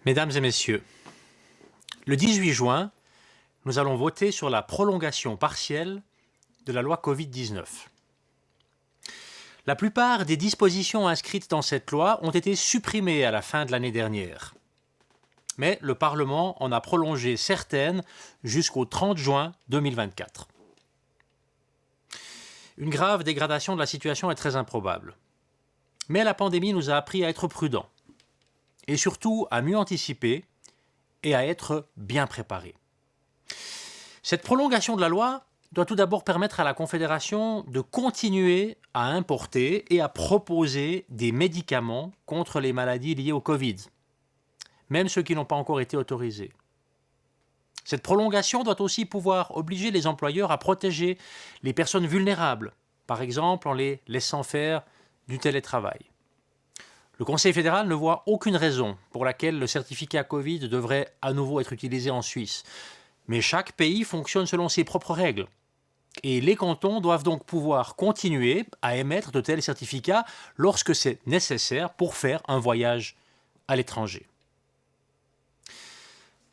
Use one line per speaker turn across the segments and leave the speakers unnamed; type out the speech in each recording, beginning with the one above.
Mesdames et messieurs, le 18 juin, nous allons voter sur la prolongation partielle de la loi Covid-19. La plupart des dispositions inscrites dans cette loi ont été supprimées à la fin de l'année dernière. Mais le Parlement en a prolongé certaines jusqu'au 30 juin 2024. Une grave dégradation de la situation est très improbable. Mais la pandémie nous a appris à être prudents et surtout à mieux anticiper et à être bien préparés. Cette prolongation de la loi doit tout d'abord permettre à la Confédération de continuer à importer et à proposer des médicaments contre les maladies liées au Covid, même ceux qui n'ont pas encore été autorisés. Cette prolongation doit aussi pouvoir obliger les employeurs à protéger les personnes vulnérables, par exemple en les laissant faire du télétravail. Le Conseil fédéral ne voit aucune raison pour laquelle le certificat Covid devrait à nouveau être utilisé en Suisse. Mais chaque pays fonctionne selon ses propres règles. Et les cantons doivent donc pouvoir continuer à émettre de tels certificats lorsque c'est nécessaire pour faire un voyage à l'étranger.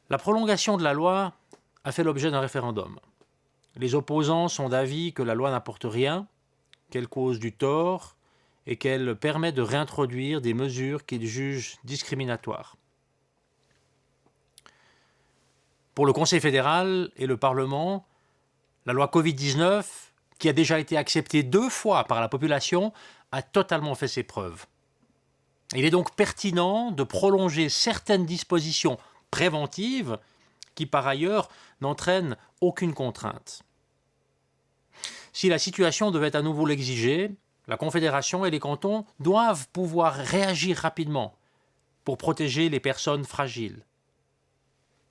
La prolongation de la loi a fait l'objet d'un référendum. Les opposants sont d'avis que la loi n'apporte rien, qu'elle cause du tort et qu'elle permet de réintroduire des mesures qu'ils jugent discriminatoires. Pour le Conseil fédéral et le Parlement, la loi Covid-19, qui a déjà été acceptée 2 fois par la population, a totalement fait ses preuves. Il est donc pertinent de prolonger certaines dispositions préventives qui, par ailleurs, n'entraînent aucune contrainte. Si la situation devait à nouveau l'exiger, la Confédération et les cantons doivent pouvoir réagir rapidement pour protéger les personnes fragiles.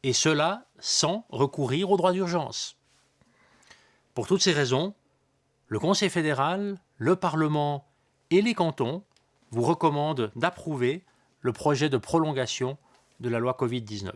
Et cela sans recourir au droit d'urgence. Pour toutes ces raisons, le Conseil fédéral, le Parlement et les cantons vous recommandent d'approuver le projet de prolongation de la loi Covid-19.